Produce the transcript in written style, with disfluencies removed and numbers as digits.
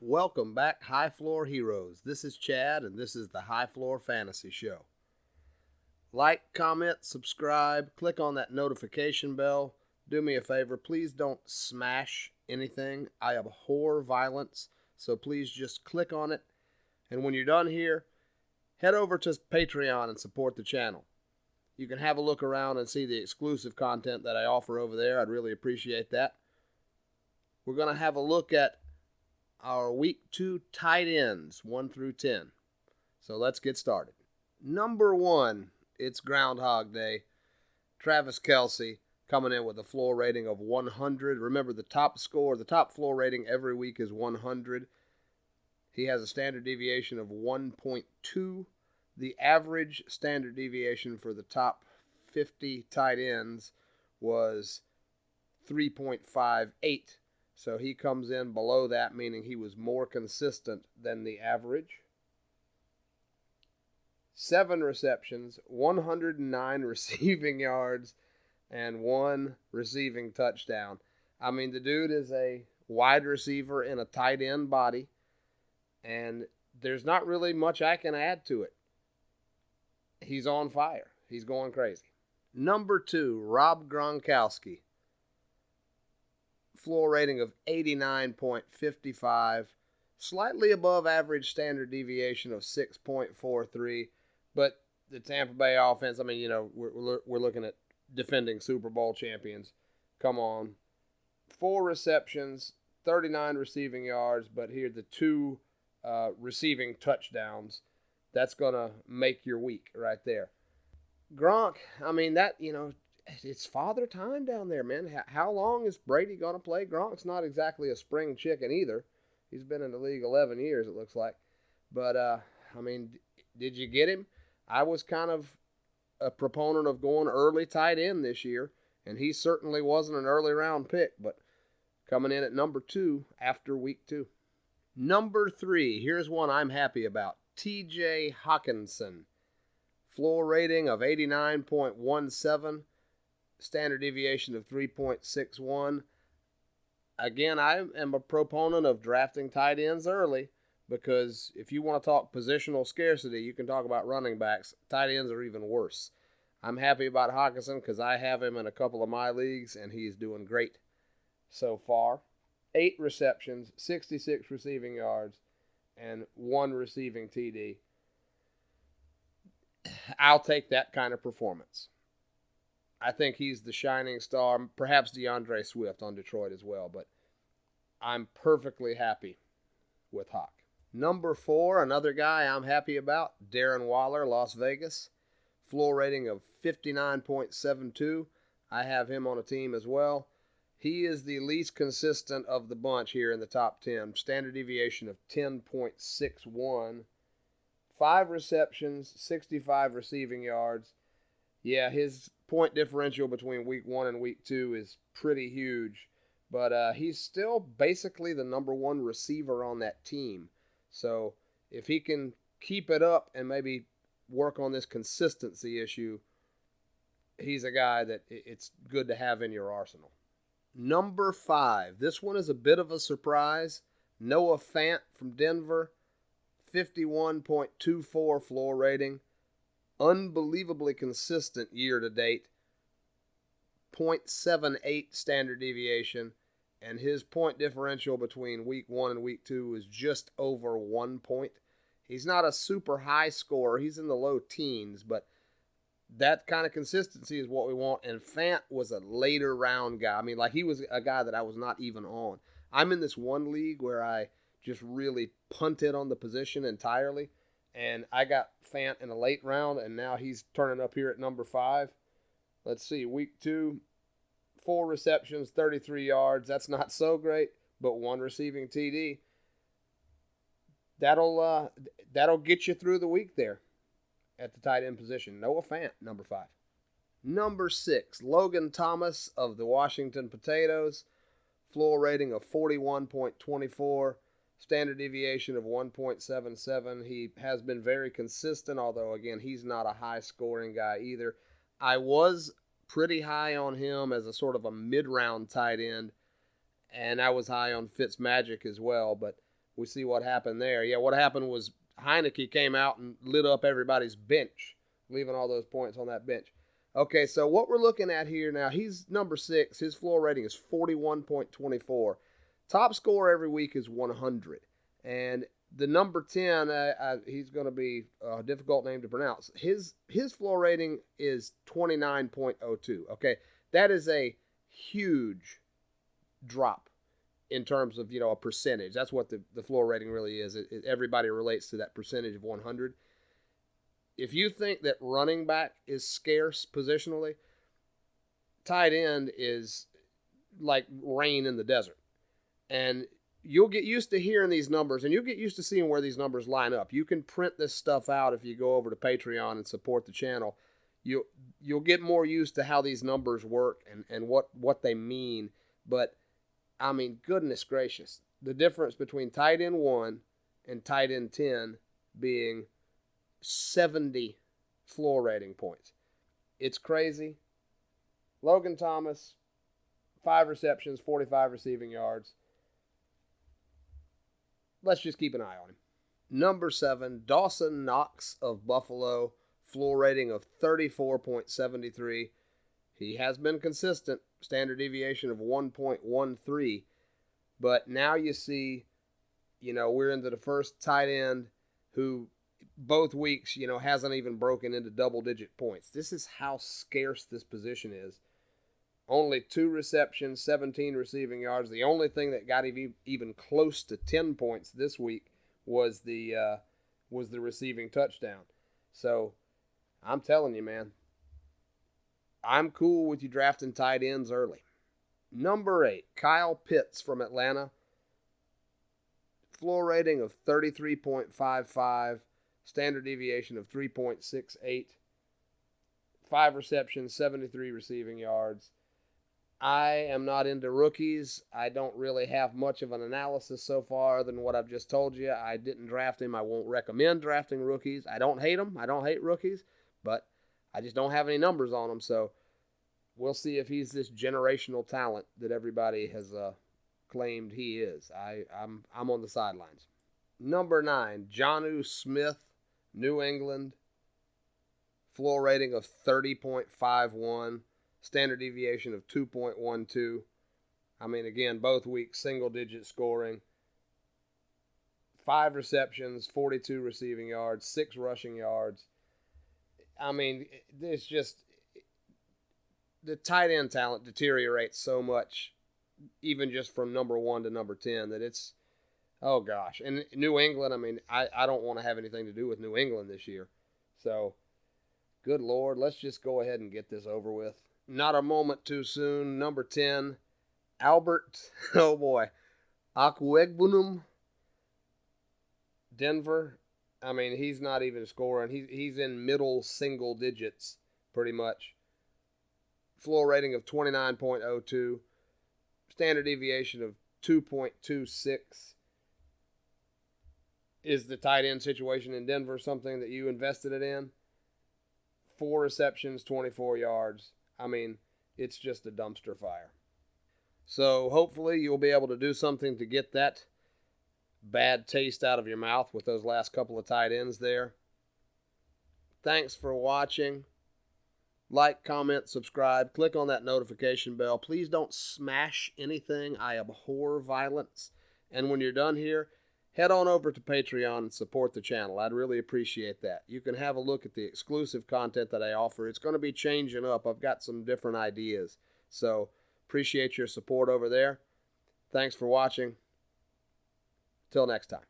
Welcome back, High Floor Heroes. This is Chad, and this is the High Floor Fantasy Show. Like, comment, subscribe, click on that notification bell. Do me a favor, please don't smash anything. I abhor violence, so please just click on it. And when you're done here, head over to Patreon and support the channel. You can have a look around and see the exclusive content that I offer over there. I'd really appreciate that. We're going to have a look at our Week 2 tight ends, 1 through 10. So let's get started. Number 1, it's Groundhog Day. Travis Kelce coming in with a floor rating of 100. Remember, the top floor rating every week is 100. He has a standard deviation of 1.2. The average standard deviation for the top 50 tight ends was 3.58. So he comes in below that, meaning he was more consistent than the average. 7 receptions, 109 receiving yards, and 1 receiving touchdown. I mean, the dude is a wide receiver in a tight end body, and there's not really much I can add to it. He's on fire. He's going crazy. Number 2, Rob Gronkowski. Floor rating of 89.55, slightly above average standard deviation of 6.43, but the Tampa Bay offense, I mean, you know, we're looking at defending Super Bowl champions. Come on. 4 receptions, 39 receiving yards, but here the 2 receiving touchdowns. That's going to make your week right there. Gronk, I mean, that, you know, it's father time down there, man. How long is Brady going to play? Gronk's not exactly a spring chicken either. He's been in the league 11 years, it looks like. But, I mean, did you get him? I was kind of a proponent of going early tight end this year, and he certainly wasn't an early round pick, but coming in at number 2 after week 2. Number 3, here's one I'm happy about. T.J. Hockenson. Floor rating of 89.17. Standard deviation of 3.61. Again, I am a proponent of drafting tight ends early because if you want to talk positional scarcity, you can talk about running backs. Tight ends are even worse. I'm happy about Hockenson because I have him in a couple of my leagues, and he's doing great so far. 8 receptions, 66 receiving yards, and 1 receiving TD. I'll take that kind of performance. I think he's the shining star, perhaps DeAndre Swift on Detroit as well, but I'm perfectly happy with Hawk. Number 4, another guy I'm happy about, Darren Waller, Las Vegas. Floor rating of 59.72. I have him on a team as well. He is the least consistent of the bunch here in the top 10. Standard deviation of 10.61. 5 receptions, 65 receiving yards. Yeah, his point differential between week 1 and week 2 is pretty huge. But he's still basically the number 1 receiver on that team. So if he can keep it up and maybe work on this consistency issue, he's a guy that it's good to have in your arsenal. Number 5. This one is a bit of a surprise. Noah Fant from Denver. 51.24 floor rating. Unbelievably consistent year to date. 0.78 standard deviation. And his point differential between week 1 and week 2 is just over 1 point. He's not a super high scorer. He's in the low teens, but that kind of consistency is what we want. And Fant was a later round guy. I mean, like, he was a guy that I was not even on. I'm in this one league where I just really punted on the position entirely. And I got Fant in a late round, and now he's turning up here at number 5. Let's see, week 2, 4 receptions, 33 yards. That's not so great, but 1 receiving TD. That'll get you through the week there at the tight end position. Noah Fant, number 5. Number 6, Logan Thomas of the Washington Potatoes. Floor rating of 41.24. Standard deviation of 1.77. He has been very consistent, although, again, he's not a high-scoring guy either. I was pretty high on him as a sort of a mid-round tight end, and I was high on Fitzmagic as well, but we see what happened there. Yeah, what happened was Heineke came out and lit up everybody's bench, leaving all those points on that bench. Okay, so what we're looking at here now, he's number 6. His floor rating is 41.24. Top score every week is 100. And the number 10, he's going to be a difficult name to pronounce. His floor rating is 29.02. Okay, that is a huge drop in terms of, a percentage. That's what the floor rating really is. Everybody relates to that percentage of 100. If you think that running back is scarce positionally, tight end is like rain in the desert. And you'll get used to hearing these numbers, and you'll get used to seeing where these numbers line up. You can print this stuff out if you go over to Patreon and support the channel. You'll get more used to how these numbers work and what they mean. But, I mean, goodness gracious. The difference between tight end 1 and tight end 10 being 70 floor rating points. It's crazy. Logan Thomas, 5 receptions, 45 receiving yards. Let's just keep an eye on him. Number 7, Dawson Knox of Buffalo, floor rating of 34.73. He has been consistent, standard deviation of 1.13. But now you see, we're into the first tight end who both weeks, hasn't even broken into double-digit points. This is how scarce this position is. Only 2 receptions, 17 receiving yards. The only thing that got even close to 10 points this week was the receiving touchdown. So I'm telling you, man, I'm cool with you drafting tight ends early. Number 8, Kyle Pitts from Atlanta. Floor rating of 33.55. Standard deviation of 3.68. 5 receptions, 73 receiving yards. I am not into rookies. I don't really have much of an analysis so far than what I've just told you. I didn't draft him. I won't recommend drafting rookies. I don't hate them. I don't hate rookies, but I just don't have any numbers on them. So we'll see if he's this generational talent that everybody has claimed he is. I'm on the sidelines. Number 9, Jonnu Smith, New England. Floor rating of 30.51. Standard deviation of 2.12. I mean, again, both weeks, single-digit scoring. 5 receptions, 42 receiving yards, 6 rushing yards. I mean, it's just the tight end talent deteriorates so much, even just from number 1 to number 10, that it's, oh gosh. And New England, I mean, I don't want to have anything to do with New England this year. So, good Lord, let's just go ahead and get this over with. Not a moment too soon. Number 10, Albert, oh boy, Akwegbunum, Denver. I mean, he's not even scoring. He's in middle single digits, pretty much. Floor rating of 29.02. Standard deviation of 2.26. Is the tight end situation in Denver something that you invested it in? 4 receptions, 24 yards. I mean, it's just a dumpster fire. So hopefully you'll be able to do something to get that bad taste out of your mouth with those last couple of tight ends there. Thanks for watching. Like, comment, subscribe. Click on that notification bell. Please don't smash anything. I abhor violence. And when you're done here, head on over to Patreon and support the channel. I'd really appreciate that. You can have a look at the exclusive content that I offer. It's going to be changing up. I've got some different ideas. So, appreciate your support over there. Thanks for watching. Till next time.